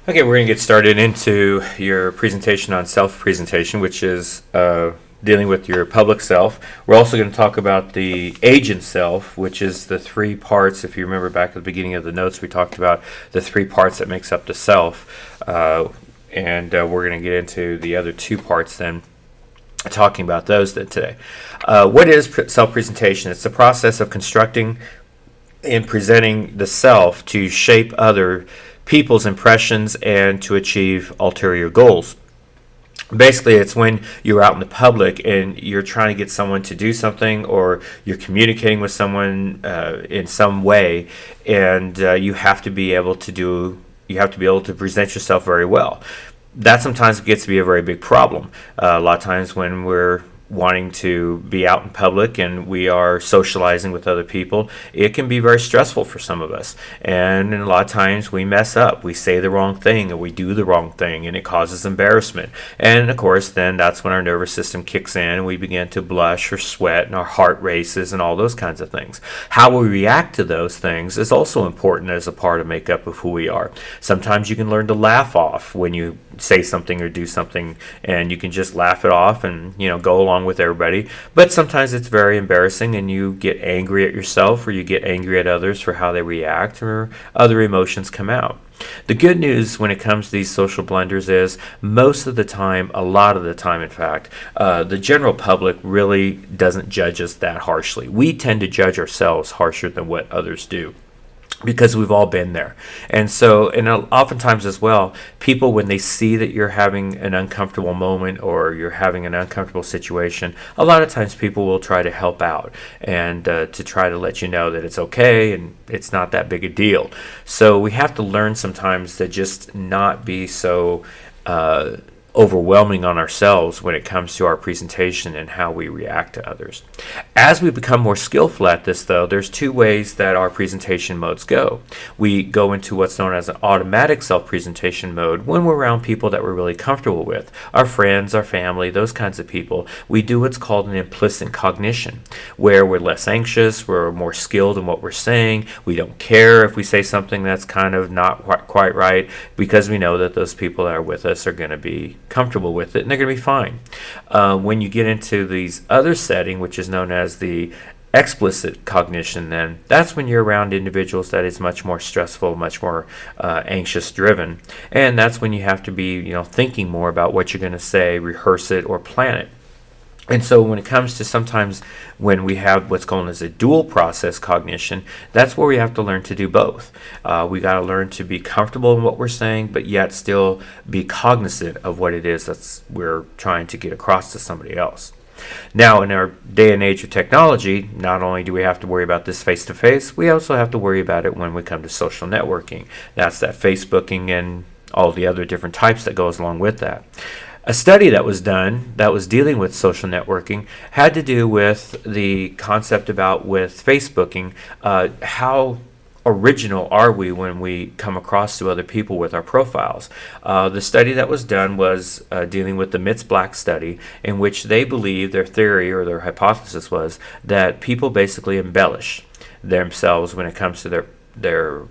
Okay, we're going to get started into your presentation on self-presentation, which is dealing with your public self. We're also going to talk about the agent self, which is the three parts. If you remember back at the beginning of the notes, we talked about the three parts that makes up the self. We're going to get into the other two parts then, talking about those today. What is self-presentation? It's the process of constructing and presenting the self to shape other people's impressions and to achieve ulterior goals. Basically, it's when you're out in the public and you're trying to get someone to do something, or you're communicating with someone in some way, and you have to be able to present yourself very well. That sometimes gets to be a very big problem. A lot of times when we're wanting to be out in public and we are socializing with other people, it can be very stressful for some of us. And a lot of times we mess up. We say the wrong thing or we do the wrong thing, and it causes embarrassment. And of course, then that's when our nervous system kicks in and we begin to blush or sweat and our heart races and all those kinds of things. How we react to those things is also important as a part of makeup of who we are. Sometimes you can learn to laugh off when you say something or do something, and you can just laugh it off and go along with everybody. But sometimes it's very embarrassing and you get angry at yourself, or you get angry at others for how they react, or other emotions come out. The good news when it comes to these social blunders is most of the time, a lot of the time in fact, the general public really doesn't judge us that harshly. We tend to judge ourselves harsher than what others do, because we've all been there. And oftentimes as well, people, when they see that you're having an uncomfortable moment or you're having an uncomfortable situation, a lot of times people will try to help out and to try to let you know that it's okay and it's not that big a deal. So we have to learn sometimes to just not be so overwhelming on ourselves when it comes to our presentation and how we react to others. As we become more skillful at this, though, there's two ways that our presentation modes go. We go into what's known as an automatic self-presentation mode when we're around people that we're really comfortable with, our friends, our family, those kinds of people. We do what's called an implicit cognition, where we're less anxious, we're more skilled in what we're saying, we don't care if we say something that's kind of not quite right, because we know that those people that are with us are going to be comfortable with it and they're going to be fine. When you get into these other setting, which is known as the explicit cognition, then that's when you're around individuals that is much more stressful, much more anxious driven, and that's when you have to be thinking more about what you're going to say, rehearse it, or plan it. And so when it comes to sometimes when we have what's called as a dual process cognition, that's where we have to learn to do both. We got to learn to be comfortable in what we're saying, but yet still be cognizant of what it is that's we're trying to get across to somebody else. Now, in our day and age of technology, not only do we have to worry about this face-to-face, we also have to worry about it when we come to social networking. That's that Facebooking and all the other different types that goes along with that. A study that was done that was dealing with social networking had to do with the concept about with Facebooking, how original are we when we come across to other people with our profiles. The study that was done was dealing with the Mitz-Black study, in which they believe their theory or their hypothesis was that people basically embellish themselves when it comes to their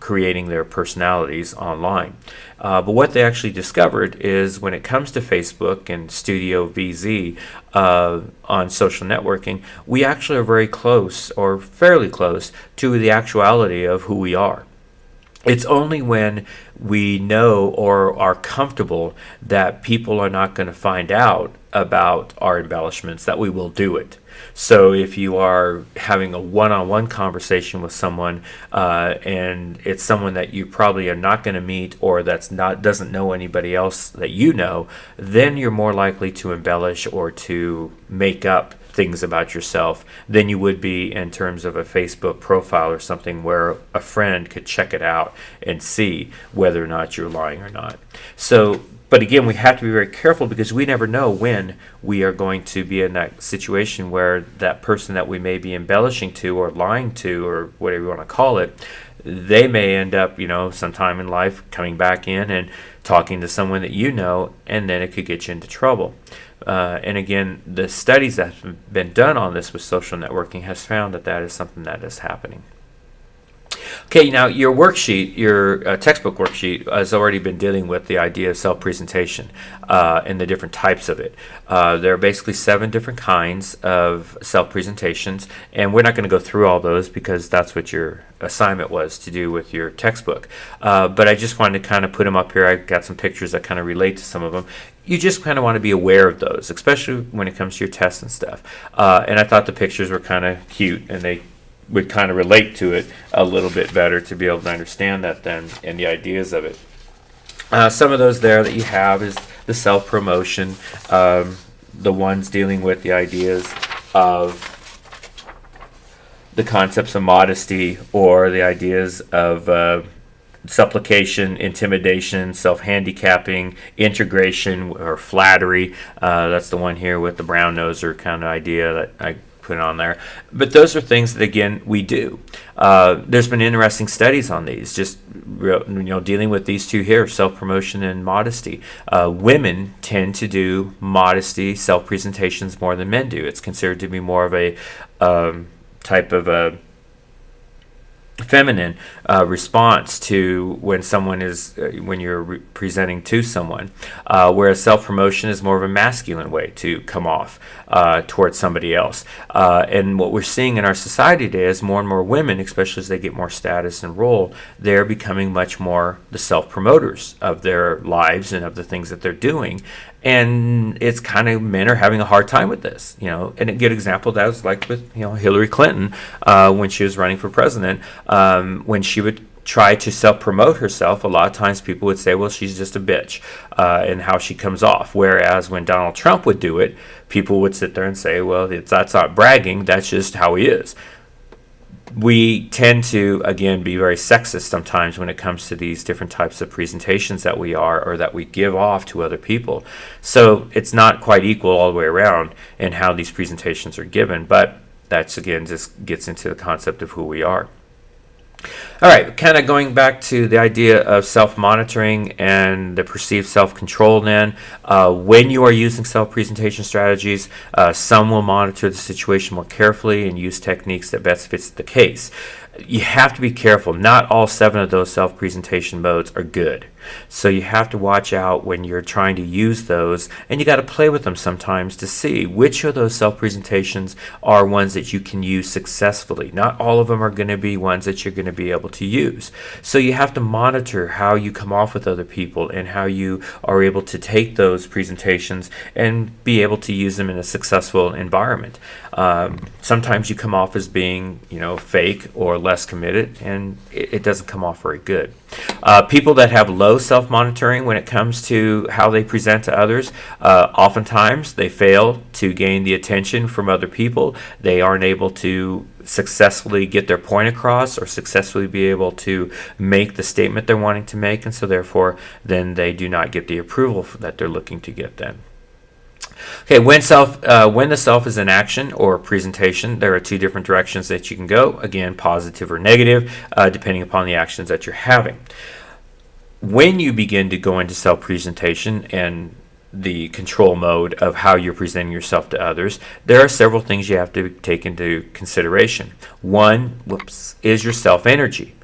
creating their personalities online. But what they actually discovered is when it comes to Facebook and Studio VZ on social networking, we actually are very close, or fairly close, to the actuality of who we are. It's only when we know or are comfortable that people are not going to find out about our embellishments that we will do it. So if you are having a one-on-one conversation with someone and it's someone that you probably are not going to meet, or doesn't know anybody else that you know, then you're more likely to embellish or to make up things about yourself than you would be in terms of a Facebook profile or something where a friend could check it out and see whether or not you're lying or not. But again, we have to be very careful, because we never know when we are going to be in that situation where that person that we may be embellishing to or lying to, or whatever you want to call it, they may end up, sometime in life coming back in and talking to someone that and then it could get you into trouble. And again, the studies that have been done on this with social networking has found that that is something that is happening. Okay, now your worksheet, your textbook worksheet, has already been dealing with the idea of self-presentation and the different types of it. There are basically 7 different kinds of self-presentations, and we're not going to go through all those because that's what your assignment was to do with your textbook. But I just wanted to kind of put them up here. I got some pictures that kind of relate to some of them. You just kind of want to be aware of those, especially when it comes to your tests and stuff. And I thought the pictures were kind of cute, and they would kind of relate to it a little bit better to be able to understand that then and the ideas of it. Some of those there that you have is the self-promotion, the ones dealing with the ideas of the concepts of modesty or the ideas of supplication, intimidation, self-handicapping, integration, or flattery. That's the one here with the brown noser kind of idea that I put on there. But those are things that, again, we do. There's been interesting studies on these, just dealing with these two here, self-promotion and modesty. Women tend to do modesty, self-presentations more than men do. It's considered to be more of a type of a feminine response to when someone is when you're presenting to someone, whereas self-promotion is more of a masculine way to come off towards somebody else. And what we're seeing in our society today is more and more women, especially as they get more status and role, they're becoming much more the self-promoters of their lives and of the things that they're doing. And it's kind of, men are having a hard time with this, and a good example of that was like with, Hillary Clinton, when she was running for president, when she would try to self-promote herself, a lot of times people would say, well, she's just a bitch, and how she comes off. Whereas when Donald Trump would do it, people would sit there and say, well, that's not bragging, that's just how he is. We tend to, again, be very sexist sometimes when it comes to these different types of presentations that we are or that we give off to other people. So it's not quite equal all the way around in how these presentations are given, but that's, again, just gets into the concept of who we are. All right, kind of going back to the idea of self-monitoring and the perceived self-control then. When you are using self-presentation strategies, some will monitor the situation more carefully and use techniques that best fits the case. You have to be careful. Not all 7 of those self-presentation modes are good. So you have to watch out when you're trying to use those, and you got to play with them sometimes to see which of those self-presentations are ones that you can use successfully. Not all of them are going to be ones that you're going to be able to use. So you have to monitor how you come off with other people and how you are able to take those presentations and be able to use them in a successful environment. Sometimes you come off as being, fake or less committed, and it doesn't come off very good. People that have low self-monitoring when it comes to how they present to others, oftentimes they fail to gain the attention from other people. They aren't able to successfully get their point across or successfully be able to make the statement they're wanting to make, and so therefore then they do not get the approval that they're looking to get then. Okay, when the self is in action or presentation, there are 2 different directions that you can go. Again, positive or negative, depending upon the actions that you're having. When you begin to go into self-presentation and the control mode of how you're presenting yourself to others, there are several things you have to take into consideration. One, is your self-energy.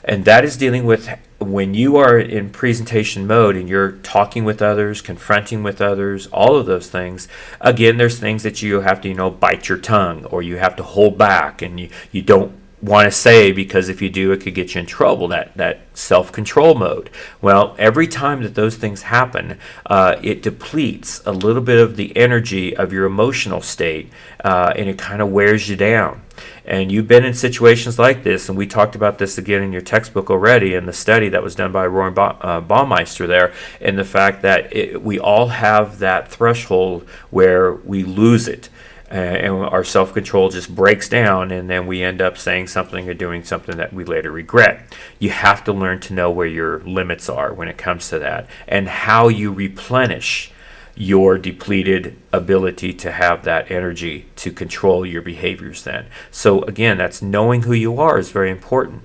And that is dealing with when you are in presentation mode and you're talking with others, confronting with others, all of those things. Again, there's things that you have to, bite your tongue, or you have to hold back, and you don't want to say, because if you do, it could get you in trouble, that self-control mode. Well, every time that those things happen, it depletes a little bit of the energy of your emotional state, and it kind of wears you down. And you've been in situations like this, and we talked about this again in your textbook already in the study that was done by Roy Baumeister there, and the fact that we all have that threshold where we lose it. And our self-control just breaks down, and then we end up saying something or doing something that we later regret. You have to learn to know where your limits are when it comes to that, and how you replenish your depleted ability to have that energy to control your behaviors then. So again, that's knowing who you are is very important.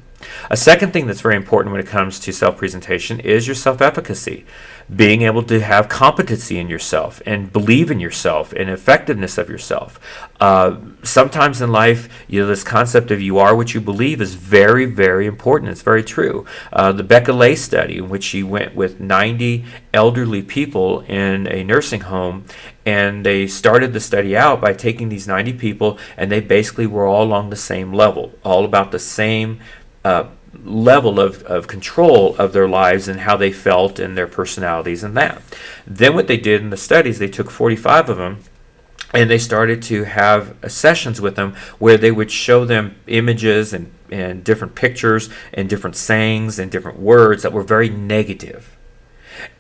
A second thing that's very important when it comes to self-presentation is your self-efficacy. Being able to have competency in yourself and believe in yourself and effectiveness of yourself. Sometimes in life, this concept of you are what you believe is very, very important. It's very true. The Becca Lay study, in which she went with 90 elderly people in a nursing home, and they started the study out by taking these 90 people, and they basically were all along the same level, all about the same level of control of their lives and how they felt and their personalities and that. Then what they did in the studies, they took 45 of them and they started to have sessions with them where they would show them images and different pictures and different sayings and different words that were very negative.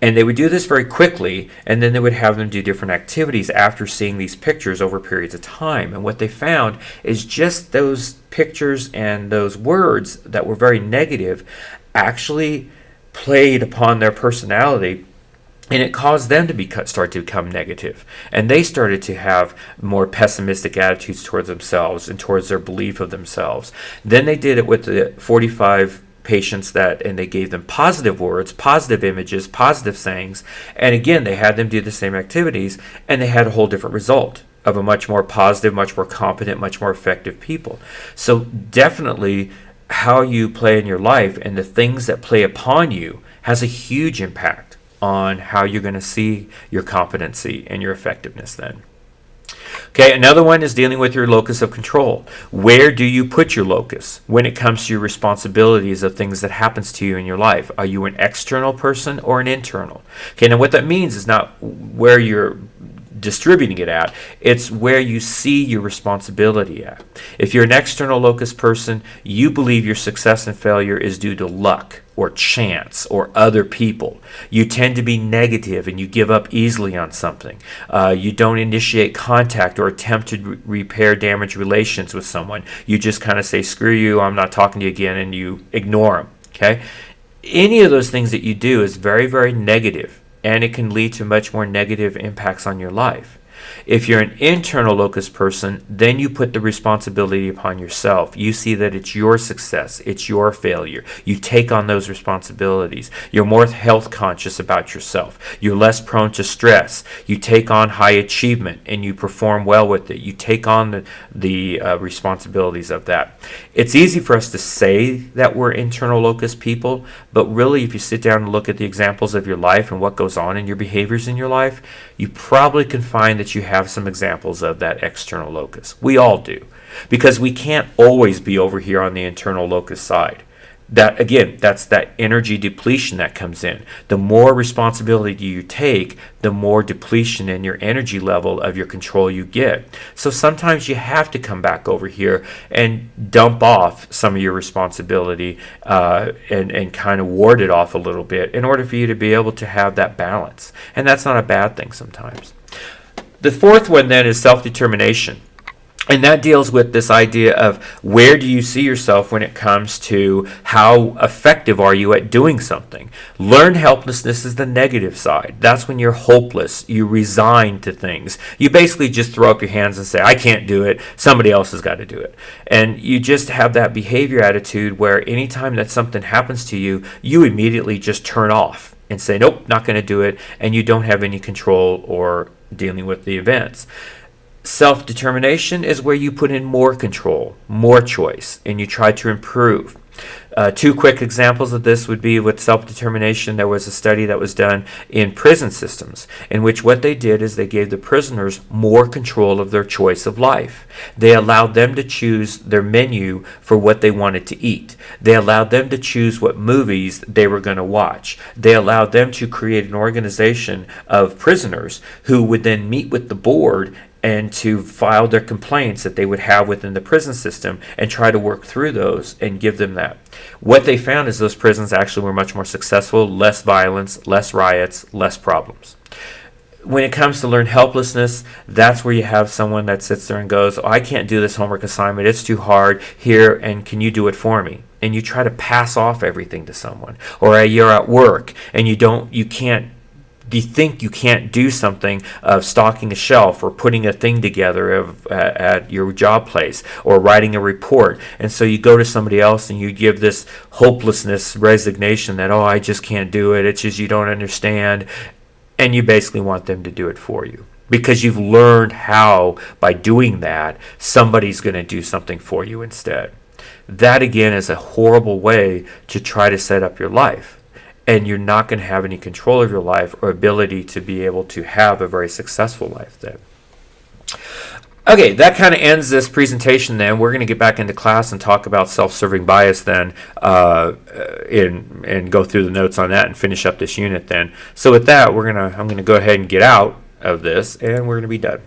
And they would do this very quickly, and then they would have them do different activities after seeing these pictures over periods of time. And what they found is just those pictures and those words that were very negative actually played upon their personality, and it caused them to start to become negative. And they started to have more pessimistic attitudes towards themselves and towards their belief of themselves. Then they did it with the 45 patients and they gave them positive words, positive images, positive sayings, and again they had them do the same activities, and they had a whole different result of a much more positive, much more competent, much more effective people. So definitely how you play in your life and the things that play upon you has a huge impact on how you're going to see your competency and your effectiveness then. Okay, another one is dealing with your locus of control. Where do you put your locus when it comes to your responsibilities of things that happens to you in your life? Are you an external person or an internal? Okay, now what that means is not where you're distributing it at, it's where you see your responsibility at. If you're an external locus person, you believe your success and failure is due to luck or chance or other people. You tend to be negative and you give up easily on something. You don't initiate contact or attempt to repair damaged relations with someone. You just kind of say, screw you, I'm not talking to you again, and you ignore them. Okay? Any of those things that you do is very, very negative, and it can lead to much more negative impacts on your life. If you're an internal locus person, then you put the responsibility upon yourself. You see that it's your success, it's your failure. You take on those responsibilities. You're more health conscious about yourself. You're less prone to stress. You take on high achievement and you perform well with it. You take on the responsibilities of that. It's easy for us to say that we're internal locus people, but really if you sit down and look at the examples of your life and what goes on in your behaviors in your life, you probably can find that you have some examples of that external locus. We all do, because we can't always be over here on the internal locus side. That again, that's that energy depletion that comes in. The more responsibility you take, the more depletion in your energy level of your control you get. So sometimes you have to come back over here and dump off some of your responsibility and kind of ward it off a little bit in order for you to be able to have that balance. And that's not a bad thing sometimes. The fourth one then is self-determination. And that deals with this idea of where do you see yourself when it comes to how effective are you at doing something. Learned helplessness is the negative side. That's when you're hopeless. You resign to things. You basically just throw up your hands and say, I can't do it. Somebody else has got to do it. And you just have that behavior attitude where anytime that something happens to you, you immediately just turn off and say, nope, not going to do it. And you don't have any control or dealing with the events. Self-determination is where you put in more control, more choice, and you try to improve. Two quick examples of this would be with self-determination. There was a study that was done in prison systems in which what they did is they gave the prisoners more control of their choice of life. They allowed them to choose their menu for what they wanted to eat. They allowed them to choose what movies they were going to watch. They allowed them to create an organization of prisoners who would then meet with the board and to file their complaints that they would have within the prison system and try to work through those and give them that. What they found is those prisons actually were much more successful, less violence, less riots, less problems. When it comes to learned helplessness, that's where you have someone that sits there and goes, oh, I can't do this homework assignment, it's too hard, here, and can you do it for me? And you try to pass off everything to someone. Or you're at work and you can't you think you can't do something of stocking a shelf or putting a thing together at your job place or writing a report. And so you go to somebody else and you give this hopelessness, resignation that, oh, I just can't do it. It's just you don't understand. And you basically want them to do it for you. Because you've learned how, by doing that, somebody's going to do something for you instead. That, again, is a horrible way to try to set up your life. And you're not going to have any control of your life or ability to be able to have a very successful life then. Okay, that kind of ends this presentation then. We're going to get back into class and talk about self-serving bias then and go through the notes on that and finish up this unit then. So with that, I'm going to go ahead and get out of this and we're going to be done.